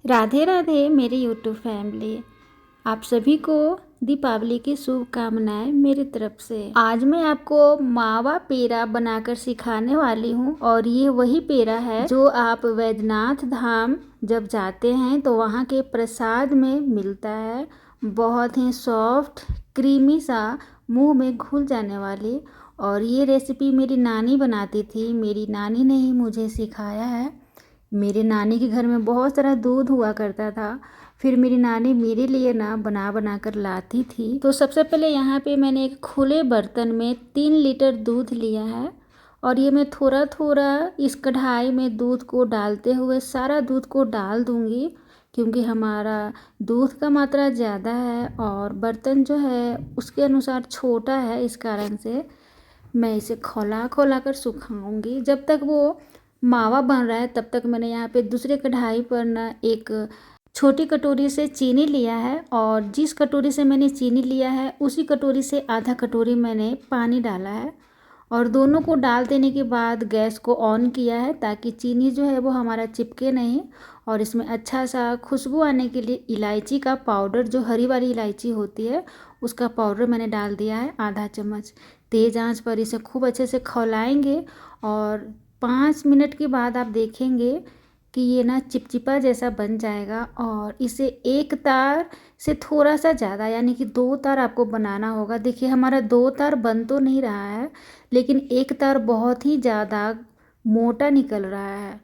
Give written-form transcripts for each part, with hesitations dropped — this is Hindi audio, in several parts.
राधे राधे मेरी यूट्यूब फैमिली। आप सभी को दीपावली की शुभकामनाएं मेरी तरफ से। आज मैं आपको मावा पेड़ा बनाकर सिखाने वाली हूं और ये वही पेड़ा है जो आप वैद्यनाथ धाम जब जाते हैं तो वहां के प्रसाद में मिलता है। बहुत ही सॉफ्ट क्रीमी सा, मुंह में घुल जाने वाली। और ये रेसिपी मेरी नानी बनाती थी, मेरी नानी ने ही मुझे सिखाया है। मेरे नानी के घर में बहुत सारा दूध हुआ करता था, फिर मेरी नानी मेरे लिए ना बना बना कर लाती थी। तो सबसे पहले यहाँ पे मैंने एक खुले बर्तन में 3 लीटर दूध लिया है और ये मैं थोड़ा थोड़ा इस कढ़ाई में दूध को डालते हुए सारा दूध को डाल दूँगी, क्योंकि हमारा दूध का मात्रा ज़्यादा है और बर्तन जो है उसके अनुसार छोटा है। इस कारण से मैं इसे खौला खौला कर सुखाऊंगी। जब तक वो मावा बन रहा है तब तक मैंने यहाँ पे दूसरे कढ़ाई पर ना एक छोटी कटोरी से चीनी लिया है और जिस कटोरी से मैंने चीनी लिया है उसी कटोरी से आधा कटोरी मैंने पानी डाला है और दोनों को डाल देने के बाद गैस को ऑन किया है ताकि चीनी जो है वो हमारा चिपके नहीं। और इसमें अच्छा सा खुशबू आने के लिए इलायची का पाउडर, जो हरी वाली इलायची होती है, उसका पाउडर मैंने डाल दिया है आधा चम्मच। तेज़ आंच पर इसे खूब अच्छे से खौलाएंगे और 5 मिनट के बाद आप देखेंगे कि ये ना चिपचिपा जैसा बन जाएगा। और इसे एक तार से थोड़ा सा ज़्यादा यानी कि 2 तार आपको बनाना होगा। देखिए हमारा 2 तार बन तो नहीं रहा है, लेकिन एक तार बहुत ही ज़्यादा मोटा निकल रहा है।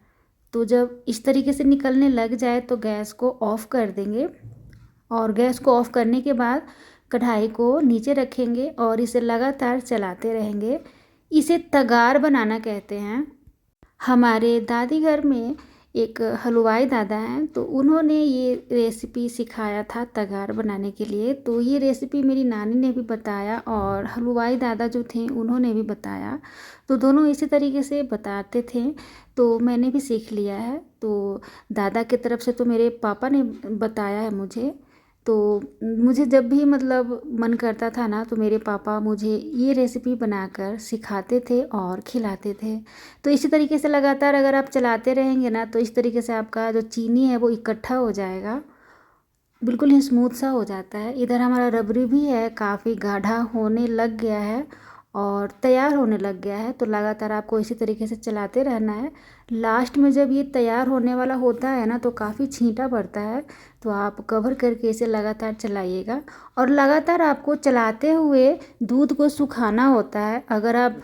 तो जब इस तरीके से निकलने लग जाए तो गैस को ऑफ़ कर देंगे और गैस को ऑफ़ करने के बाद कढ़ाई को नीचे रखेंगे और इसे लगातार चलाते रहेंगे। इसे तगार बनाना कहते हैं। हमारे दादी घर में एक हलवाई दादा हैं, तो उन्होंने ये रेसिपी सिखाया था तगार बनाने के लिए। तो ये रेसिपी मेरी नानी ने भी बताया और हलवाई दादा जो थे उन्होंने भी बताया, तो दोनों इसी तरीके से बताते थे, तो मैंने भी सीख लिया है। तो दादा की तरफ से तो मेरे पापा ने बताया है मुझे। तो मुझे जब भी मतलब मन करता था ना तो मेरे पापा मुझे ये रेसिपी बनाकर सिखाते थे और खिलाते थे। तो इसी तरीके से लगातार अगर आप चलाते रहेंगे ना तो इस तरीके से आपका जो चीनी है वो इकट्ठा हो जाएगा, बिल्कुल ही स्मूथ सा हो जाता है। इधर हमारा रबड़ी भी है, काफ़ी गाढ़ा होने लग गया है और तैयार होने लग गया है। तो लगातार आपको इसी तरीके से चलाते रहना है। लास्ट में जब ये तैयार होने वाला होता है ना तो काफ़ी छींटा पड़ता है, तो आप कवर करके इसे लगातार चलाइएगा और लगातार आपको चलाते हुए दूध को सुखाना होता है। अगर आप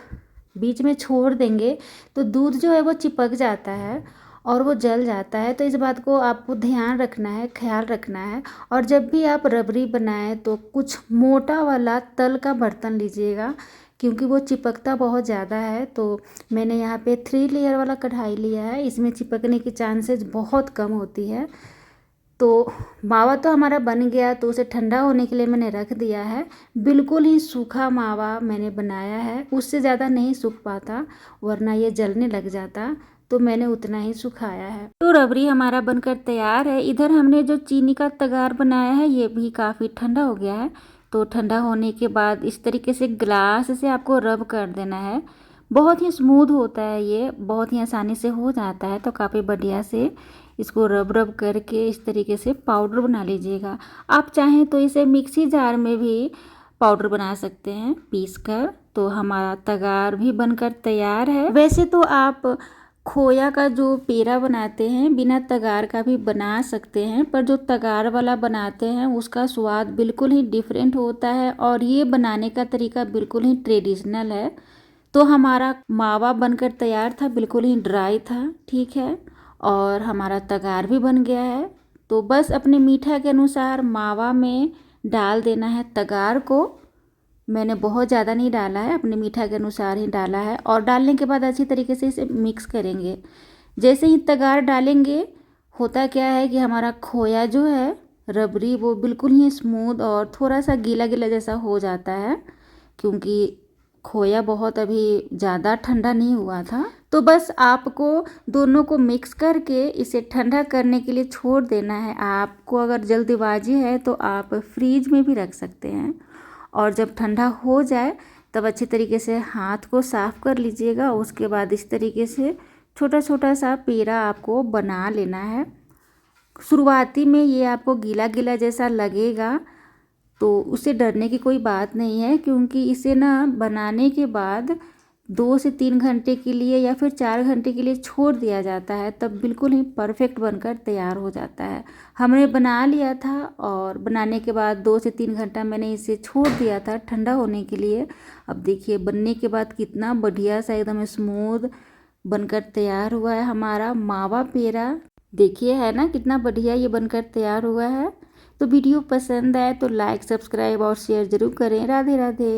बीच में छोड़ देंगे तो दूध जो है वो चिपक जाता है और वो जल जाता है। तो इस बात को आपको ध्यान रखना है, ख्याल रखना है। और जब भी आप रबड़ी बनाएं तो कुछ मोटा वाला तल का बर्तन लीजिएगा, क्योंकि वो चिपकता बहुत ज़्यादा है। तो मैंने यहाँ पे 3 लेयर वाला कढ़ाई लिया है, इसमें चिपकने की चांसेस बहुत कम होती है। तो मावा तो हमारा बन गया, तो उसे ठंडा होने के लिए मैंने रख दिया है। बिल्कुल ही सूखा मावा मैंने बनाया है, उससे ज़्यादा नहीं सूख पाता वरना ये जलने लग जाता, तो मैंने उतना ही सुखाया है। तो रबड़ी हमारा बनकर तैयार है। इधर हमने जो चीनी का तगार बनाया है ये भी काफ़ी ठंडा हो गया है। तो ठंडा होने के बाद इस तरीके से ग्लास से आपको रब कर देना है। बहुत ही स्मूथ होता है ये, बहुत ही आसानी से हो जाता है। तो काफ़ी बढ़िया से इसको रब रब करके इस तरीके से पाउडर बना लीजिएगा। आप चाहें तो इसे मिक्सी जार में भी पाउडर बना सकते हैं पीस कर। तो हमारा तगार भी बनकर तैयार है। वैसे तो आप खोया का जो पेड़ा बनाते हैं बिना तगार का भी बना सकते हैं, पर जो तगार वाला बनाते हैं उसका स्वाद बिल्कुल ही डिफरेंट होता है और ये बनाने का तरीका बिल्कुल ही ट्रेडिशनल है। तो हमारा मावा बनकर तैयार था, बिल्कुल ही ड्राई था, ठीक है। और हमारा तगार भी बन गया है। तो बस अपने मीठा के अनुसार मावा में डाल देना है तगार को। मैंने बहुत ज़्यादा नहीं डाला है, अपने मीठा के अनुसार ही डाला है। और डालने के बाद अच्छी तरीके से इसे मिक्स करेंगे। जैसे ही तगार डालेंगे होता क्या है कि हमारा खोया जो है रबड़ी वो बिल्कुल ही स्मूथ और थोड़ा सा गीला गीला जैसा हो जाता है, क्योंकि खोया बहुत अभी ज़्यादा ठंडा नहीं हुआ था। तो बस आपको दोनों को मिक्स करके इसे ठंडा करने के लिए छोड़ देना है। आपको अगर जल्दबाजी है तो आप फ्रीज में भी रख सकते हैं और जब ठंडा हो जाए तब अच्छी तरीके से हाथ को साफ़ कर लीजिएगा। उसके बाद इस तरीके से छोटा छोटा सा पेड़ा आपको बना लेना है शुरुआती में ये आपको गीला गीला जैसा लगेगा, तो उससे डरने की कोई बात नहीं है, क्योंकि इसे ना बनाने के बाद 2 से 3 घंटे के लिए या फिर 4 घंटे के लिए छोड़ दिया जाता है, तब बिल्कुल ही परफेक्ट बनकर तैयार हो जाता है। हमने बना लिया था और बनाने के बाद 2 से 3 घंटा मैंने इसे छोड़ दिया था ठंडा होने के लिए। अब देखिए बनने के बाद कितना बढ़िया सा एकदम स्मूथ बनकर तैयार हुआ है हमारा मावा पेड़ा। देखिए है ना कितना बढ़िया ये बनकर तैयार हुआ है। तो वीडियो पसंद आए तो लाइक, सब्सक्राइब और शेयर ज़रूर करें। राधे राधे।